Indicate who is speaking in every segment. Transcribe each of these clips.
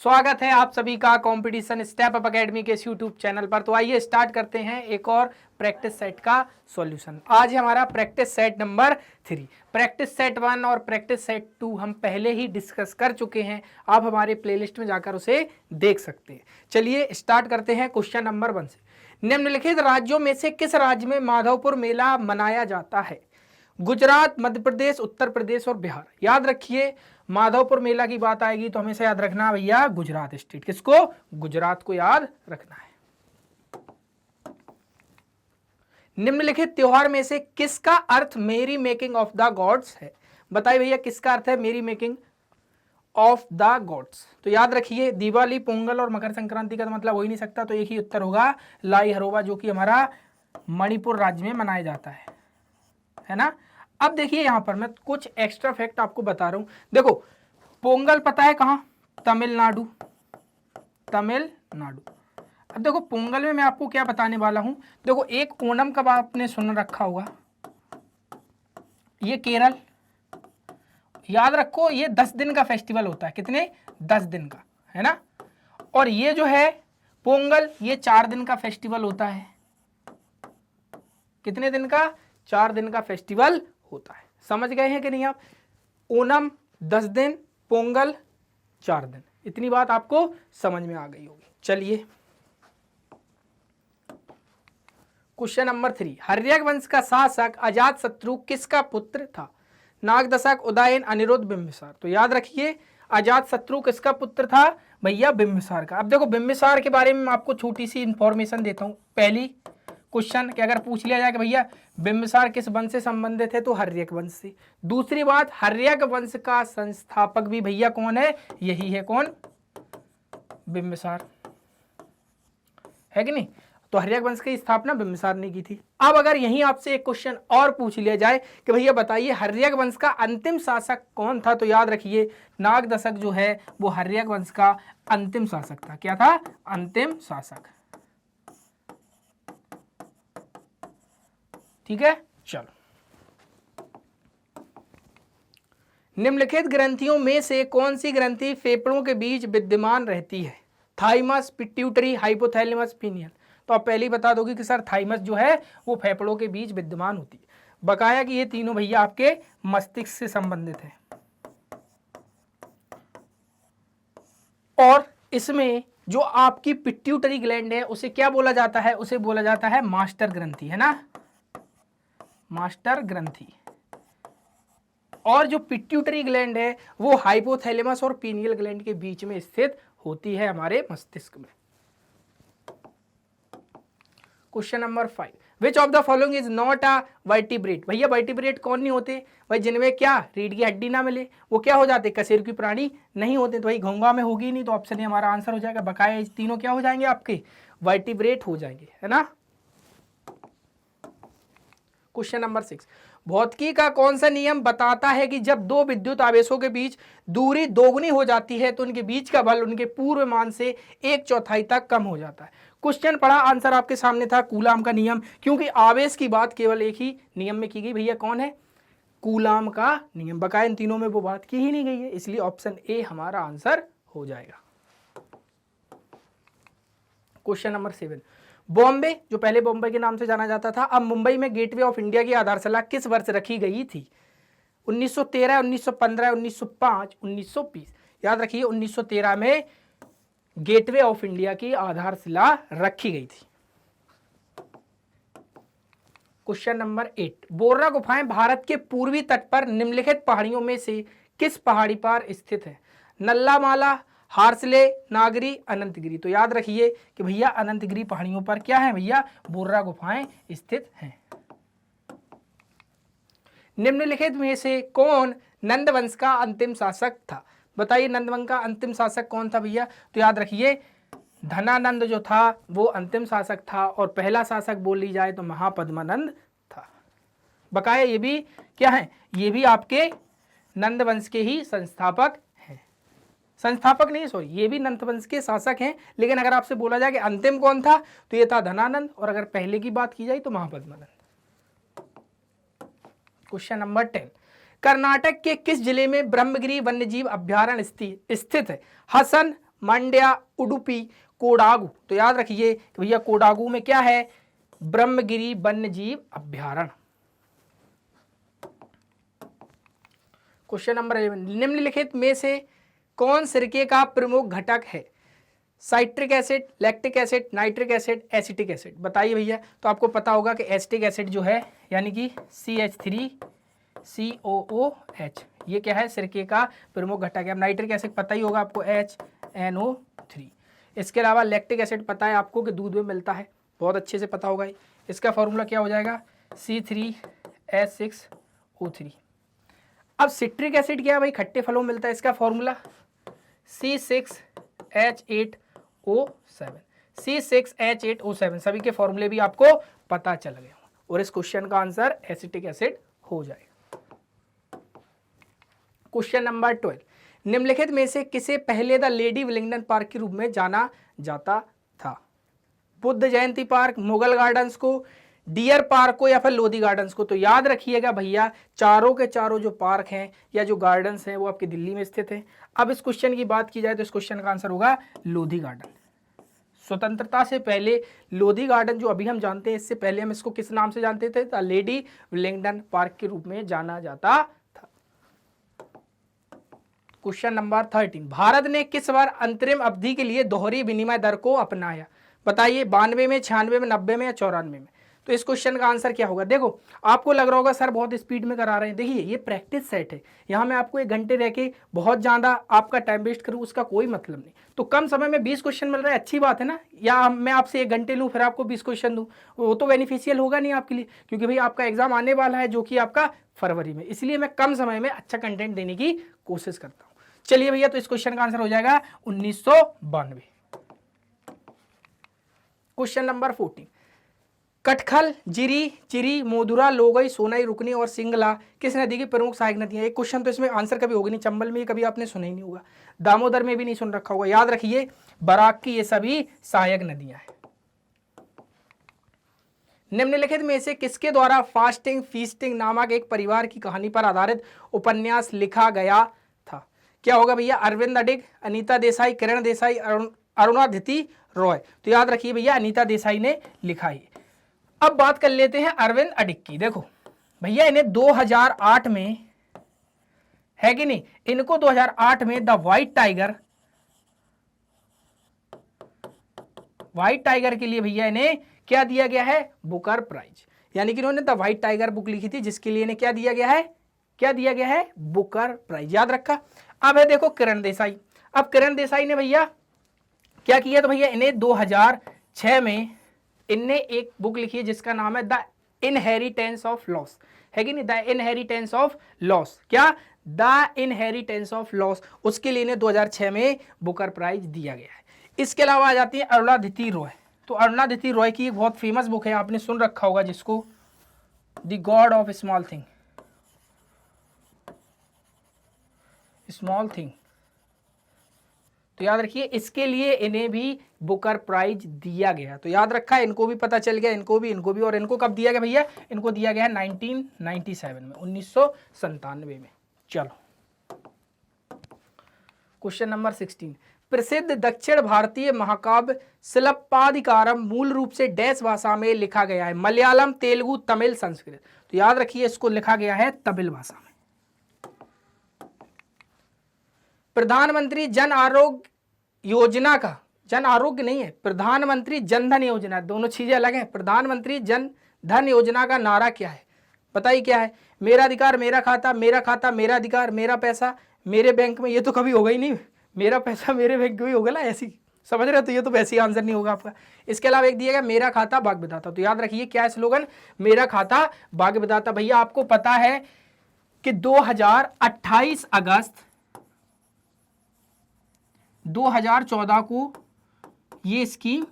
Speaker 1: स्वागत है आप सभी का कंपटीशन स्टेप अप एकेडमी के इस यूट्यूब चैनल पर। तो आइए स्टार्ट करते हैं एक और प्रैक्टिस सेट का सॉल्यूशन। आज है हमारा practice set number 3। Practice set 1 और प्रैक्टिस सेट 2 हम पहले ही डिस्कस कर चुके हैं, आप हमारे प्लेलिस्ट में जाकर उसे देख सकते हैं। चलिए स्टार्ट करते हैं क्वेश्चन नंबर 1 से। निम्नलिखित राज्यों में से किस राज्य में माधवपुर मेला मनाया जाता है? गुजरात, मध्य प्रदेश, उत्तर प्रदेश और बिहार। याद रखिए, माधवपुर मेला की बात आएगी तो हमेशा याद रखना भैया गुजरात स्टेट। किसको? गुजरात को याद रखना है। निम्नलिखित त्योहार में से किसका अर्थ मेरी मेकिंग ऑफ द गॉड्स है? बताइए भैया किसका अर्थ है मेरी मेकिंग ऑफ द गॉड्स? तो याद रखिए, दिवाली, पोंगल और मकर संक्रांति का तो मतलब हो ही नहीं सकता, तो एक ही उत्तर होगा लाई हरोबा, जो कि हमारा मणिपुर राज्य में मनाया जाता है ना। अब देखिए यहां पर मैं कुछ एक्स्ट्रा फैक्ट आपको बता रहा हूं। देखो, पोंगल पता है कहां? तमिलनाडु। अब देखो पोंगल में मैं आपको क्या बताने वाला हूं। देखो, एक ओणम कब आपने सुन रखा होगा, ये केरल। याद रखो, ये 10 दिन का फेस्टिवल होता है। कितने? 10 दिन का, है ना। और ये जो है पोंगल, ये 4 दिन का फेस्टिवल होता है। कितने दिन का? 4 दिन का फेस्टिवल होता है। समझ गए हैं कि नहीं आप? ओणम 10 दिन, पोंगल 4 दिन। इतनी बात आपको समझ में आ गई होगी। चलिए क्वेश्चन नंबर 3। हर्यक वंश का शासक अजातशत्रु किसका पुत्र था? नागदशक, उदयन, अनिरुद्ध, बिंबिसार। तो याद रखिए, अजातशत्रु किसका पुत्र था? भैया बिंबिसार का। अब देखो, बिंबिसार के बारे में आपको छोटी सी इंफॉर्मेशन देता हूं। पहली क्वेश्चन कि अगर पूछ लिया जाए कि भैया बिंबिसार किस वंश से संबंधित है, तो हर्यक वंश से। दूसरी बात, हर्यक वंश का संस्थापक भी भैया कौन है? यही है। कौन? बिंबिसार, है कि नहीं? तो हर्यक वंश की स्थापना बिंबिसार ने की थी। अब अगर यहीं आपसे एक क्वेश्चन और पूछ लिया जाए कि भैया बताइए हर्यक वंश का अंतिम शासक कौन था, तो याद रखिए नागदशक जो है वो हर्यक वंश का अंतिम शासक था। क्या था? अंतिम शासक। ठीक है, चलो। निम्नलिखित ग्रंथियों में से कौन सी ग्रंथि फेफड़ों के बीच विद्यमान रहती है? Thymus, pituitary, hypothalamus, pineal. तो आप पहले ही बता दोगे कि सर थाइमस जो है वो फेफड़ों के बीच विद्यमान होती है। बकाया कि ये तीनों भैया आपके मस्तिष्क से संबंधित है। और इसमें जो आपकी पिट्यूटरी ग्लैंड है उसे क्या बोला जाता है? उसे बोला जाता है मास्टर ग्रंथि, है ना, मास्टर ग्रंथि। और जो पिट्यूटरी ग्लैंड है वो हाइपोथैलेमस और पीनियल ग्लैंड के बीच में स्थित होती है हमारे मस्तिष्क में। Question number 5। Which of the following is not a vertebrate? भैया वर्टिब्रेट कौन नहीं होते? भाई जिनमें क्या रीढ़ की हड्डी ना मिले वो क्या हो जाते? कशेरुकी प्राणी नहीं होते। तो भाई घोंगा में होगी नहीं, तो ऑप्शन ए हमारा आंसर हो जाएगा। बकाया तीनों क्या हो जाएंगे? आपके वर्टिब्रेट हो जाएंगे, है ना। Question number 6। भौतिकी का कौन सा नियम बताता है कि जब दो विद्युत आवेशों के बीच दूरी दोगुनी हो जाती है तो उनके बीच का बल उनके पूर्व मान से 1/4 तक कम हो जाता है? क्वेश्चन पढ़ा, आंसर आपके सामने था कूलाम का नियम। क्योंकि आवेश की बात केवल एक ही नियम में की गई, भैया कौन है? कूलाम का नियम। बकाया इन तीनों में वो बात की ही नहीं गई है, इसलिए ऑप्शन ए हमारा आंसर हो जाएगा। Question number 7। बॉम्बे, जो पहले बॉम्बे के नाम से जाना जाता था, अब मुंबई में गेटवे ऑफ इंडिया की आधारशिला किस वर्ष रखी गई थी? 1913, 1915, 1905, 1920। याद रखिए 1913 में गेटवे ऑफ इंडिया की आधारशिला रखी गई थी। Question number 8। बोर्रा गुफाएं भारत के पूर्वी तट पर निम्नलिखित पहाड़ियों में से किस पहाड़ी पर स्थित है? नल्लामाला, हार्सले, नागरी, अनंतगिरी। तो याद रखिए कि भैया अनंतगिरी पहाड़ियों पर क्या है? भैया बोर्रा गुफाएं स्थित हैं। निम्नलिखित में से कौन नंद वंश का अंतिम शासक था? बताइए नंद वंश का अंतिम शासक कौन था भैया? तो याद रखिए धनानंद जो था वो अंतिम शासक था, और पहला शासक बोल ली जाए तो महापद्मानंद था। बकाया ये भी क्या है? ये भी आपके नंद वंश के ही संस्थापक हैं। संस्थापक नहीं, सॉरी, ये भी नंद वंश के शासक हैं। लेकिन अगर आपसे बोला जाए कि अंतिम कौन था, तो ये था धनानंद, और अगर पहले की बात की जाए तो महापद्मानंद। Question number 10। कर्नाटक के किस जिले में ब्रह्मगिरी वन्यजीव अभ्यारण्य स्थित है? हसन, मांड्या, उडुपी, कोडागु। तो याद रखिए कि भैया कोडागु में क्या है, ब्रह्मगिरी वन्य जीव अभ्यारण्य। क्वेश्चन नंबर 11, निम्नलिखित में से कौन सिरके का प्रमुख घटक है? Citric acid, lactic acid, nitric acid, acetic acid. बताइए भैया। तो आपको पता होगा कि एसिटिक एसिड जो है यानी कि CH3COOH, ये क्या है, सिरके का प्रमुख घटक है। अब नाइट्रिक एसिड पता ही होगा आपको, HNO3। इसके अलावा लैक्टिक एसिड पता है आपको कि दूध में मिलता है, बहुत अच्छे से पता होगा। इसका फॉर्मूला क्या हो जाएगा, C3H6O3। अब सिट्रिक एसिड क्या है भाई, खट्टे फलों में मिलता है, इसका फॉर्मूला C6H8O7। C6H8O7 सभी के फॉर्मूले भी आपको पता चल गए और इस क्वेश्चन का आंसर एसिटिक एसिड हो जाएगा। क्वेश्चन नंबर 12, निम्नलिखित में से किसे पहले द लेडी विलिंगडन पार्क के रूप में जाना जाता था? बुद्ध जयंती पार्क, मुगल गार्डन्स को, डियर पार्क को, या फिर लोधी गार्डन्स को? तो याद रखिएगा भैया, चारों के चारों जो पार्क हैं या जो गार्डन्स हैं वो आपकी दिल्ली में स्थित हैं। अब इस क्वेश्चन की बात की जाए तो इस क्वेश्चन का आंसर होगा लोधी गार्डन। स्वतंत्रता से पहले लोधी गार्डन जो अभी हम जानते हैं, इससे पहले हम इसको किस नाम से जानते थे? द लेडी विलिंगडन पार्क के रूप में जाना जाता था। क्वेश्चन नंबर 13, भारत ने किस बार अंतरिम अवधि के लिए दोहरी विनिमय दर को अपनाया? बताइए, 92 में, 96 में, 90 में या 94 में? तो इस क्वेश्चन का आंसर क्या होगा? देखो, आपको लग रहा होगा सर बहुत स्पीड में करा रहे हैं। देखिए, ये प्रैक्टिस सेट है, यहाँ मैं आपको 1 घंटे रह के बहुत ज़्यादा आपका टाइम वेस्ट करूँ उसका कोई मतलब नहीं। तो कम समय में 20 क्वेश्चन मिल रहा है, अच्छी बात है ना। या मैं आपसे 1 घंटे लूँ फिर आपको 20 क्वेश्चन दूँ, वो तो बेनिफिशियल होगा नहीं आपके लिए, क्योंकि भाई आपका एग्जाम आने वाला है जो कि आपका फरवरी में, इसलिए मैं कम समय में अच्छा कंटेंट देने की कोशिश करता हूँ। चलिए भैया, तो इस क्वेश्चन का आंसर हो जाएगा 1992। क्वेश्चन नंबर 14, कटखल, जिरी, चिरी, मोधुरा, लोगई, सोनई, रुकनी और सिंगला किस नदी की प्रमुख सहायक नदियां? एक क्वेश्चन तो इसमें आंसर कभी होगा नहीं, चंबल में कभी आपने सुना ही नहीं होगा, दामोदर में भी नहीं सुन रखा होगा। याद रखिए, बराक की ये सभी सहायक नदियां हैं। निम्नलिखित में से किसके द्वारा फास्टिंग फीस्टिंग नामक एक परिवार की कहानी पर आधारित उपन्यास लिखा गया था? क्या होगा भैया? अरविंद अडिग, अनीता देसाई, किरण देसाई, अरुणादिति रॉय। तो याद रखिए भैया, अनीता देसाई ने लिखा है। अब बात कर लेते हैं अरविंद अडिग की। देखो भैया, इन्हें 2008 में, है कि नहीं, इनको 2008 में द व्हाइट टाइगर के लिए भैया इन्हें क्या दिया गया है? Booker prize. यानी कि इन्होंने द व्हाइट टाइगर बुक लिखी थी, जिसके लिए इन्हें क्या दिया गया है? क्या दिया गया है? Booker prize. याद रखा। अब है देखो किरण देसाई। अब किरण देसाई ने भैया क्या किया? तो भैया इन्हें 2006 में इनने एक बुक लिखी है जिसका नाम है द इनहेरिटेंस ऑफ लॉस, है कि नहीं? The inheritance of loss. क्या? The inheritance of loss. उसके लिए इन्हें 2006 में बुकर प्राइज दिया गया है। इसके अलावा आ जाती है अरुणादिति रॉय। तो अरुणादिति रॉय की एक बहुत फेमस बुक है, आपने सुन रखा होगा, जिसको the God of small thing. तो याद रखिए, इसके लिए इन्हें भी बुकर प्राइज दिया गया। तो याद रखा, इनको भी पता चल गया, इनको भी। और इनको कब दिया गया भैया? इनको दिया गया है 1997 में, 1997 में। चलो क्वेश्चन नंबर 16, प्रसिद्ध दक्षिण भारतीय महाकाव्य शिल्पाधिकारम मूल रूप से डैश भाषा में लिखा गया है? मलयालम, तेलुगु, तमिल, संस्कृत। तो याद रखिए, इसको लिखा गया है तमिल भाषा में। प्रधानमंत्री जन आरोग्य योजना का, जन आरोग्य नहीं है, प्रधानमंत्री जन धन योजना, दोनों चीजें अलग हैं। प्रधानमंत्री जन धन योजना का नारा क्या है? बताइए क्या है? मेरा अधिकार मेरा खाता, मेरा खाता मेरा अधिकार, मेरा पैसा मेरे बैंक में। ये तो कभी होगा ही नहीं, मेरा पैसा मेरे बैंक में ही होगा ना, ऐसी समझ रहे हो? तो ये तो वैसे ही आंसर नहीं होगा आपका। इसके अलावा एक दिया गया मेरा खाता भाग्य विधाता। तो याद रखिए क्या है स्लोगन? मेरा खाता भाग्य विधाता। भैया आपको पता है कि 28 अगस्त 2014 को ये स्कीम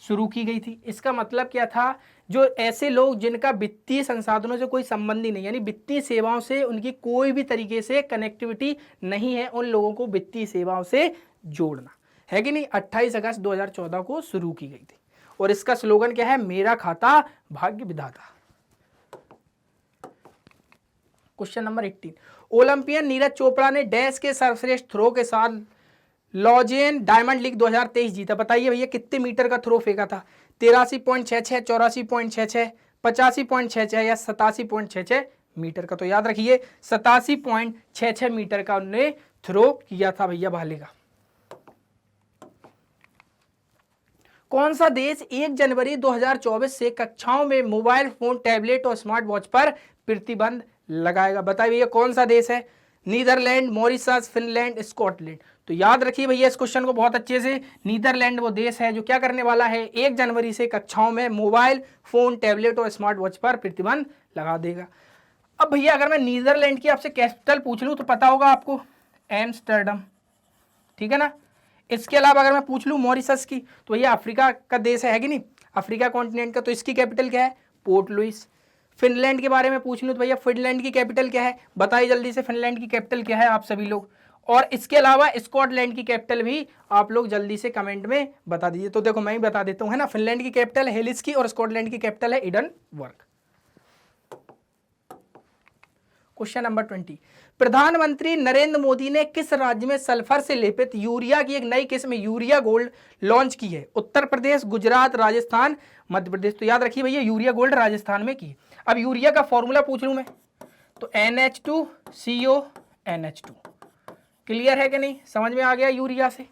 Speaker 1: शुरू की गई थी। इसका मतलब क्या था? जो ऐसे लोग जिनका वित्तीय संसाधनों से कोई संबंध ही नहीं, यानी वित्तीय सेवाओं से उनकी कोई भी तरीके से कनेक्टिविटी नहीं है, उन लोगों को वित्तीय सेवाओं से जोड़ना, है कि नहीं? 28 अगस्त 2014 को शुरू की गई थी और इसका स्लोगन क्या है? मेरा खाता भाग्य विधाता। Question number 18, Olympian Neeraj Chopra ने डैश के सर्वश्रेष्ठ थ्रो के साथ लॉजेन डायमंड लीग 2023 जीता। बताइए भैया कितने मीटर का थ्रो फेंका था? 83.66, 84.66, 85.66 या 87.66 मीटर का। तो याद रखिए 87.66 मीटर का उन्होंने थ्रो किया था भैया भाले का। कौन सा देश 1 जनवरी 2024 से कक्षाओं में मोबाइल फोन, टैबलेट और स्मार्ट वॉच पर प्रतिबंध लगाएगा? बताइए भैया कौन सा देश है? Netherlands, Mauritius, Finland, Scotland. तो याद रखिए भैया इस क्वेश्चन को बहुत अच्छे से। नीदरलैंड वो देश है जो क्या करने वाला है, 1 जनवरी से कक्षाओं में मोबाइल फोन, टैबलेट और स्मार्ट वॉच पर प्रतिबंध लगा देगा। अब भैया अगर मैं नीदरलैंड की आपसे कैपिटल पूछ लूँ तो पता होगा आपको, एम्स्टर्डम, ठीक है ना। इसके अलावा अगर मैं पूछ लूँ मॉरिशस की, तो भैया अफ्रीका का देश है कि नहीं, अफ्रीका कॉन्टिनेंट का, तो इसकी कैपिटल क्या है? Port Louis. फिनलैंड के बारे में पूछ लूँ तो भैया फिनलैंड की कैपिटल क्या है? बताइए जल्दी से, फिनलैंड की कैपिटल क्या है आप सभी लोग? और इसके अलावा स्कॉटलैंड की कैपिटल भी आप लोग जल्दी से कमेंट में बता दीजिए। तो देखो मैं ही बता देता हूँ, है ना। फिनलैंड की कैपिटल है हेलिसिंकी और स्कॉटलैंड की कैपिटल है एडिनबर्ग। क्वेश्चन नंबर 20, प्रधानमंत्री नरेंद्र मोदी ने किस राज्य में सल्फर से लेपित यूरिया की एक नई किस्म यूरिया गोल्ड लॉन्च की है? उत्तर प्रदेश, गुजरात, राजस्थान, मध्य प्रदेश। तो याद रखिए भैया यूरिया गोल्ड राजस्थान में की। अब यूरिया का फॉर्मूला पूछ लूं मैं तो NH2CO NH2। क्लियर है कि नहीं? समझ में आ गया यूरिया से?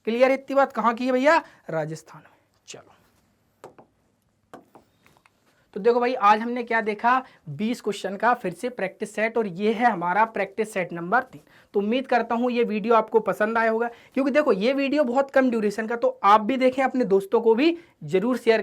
Speaker 1: क्लियर है इतनी बात? कहाँ की है भैया? राजस्थान में। चलो तो देखो भाई आज हमने क्या देखा, 20 क्वेश्चन का फिर से प्रैक्टिस सेट, और ये है हमारा प्रैक्टिस सेट नंबर 3। तो उम्मीद करता हूँ ये वीडियो आपको पसंद आया होगा, क्योंकि देखो ये वीडियो बहुत कम ड्यूरेशन का, तो आप भी देखें, अपने दोस्तों को भी जरूर शेयर करें।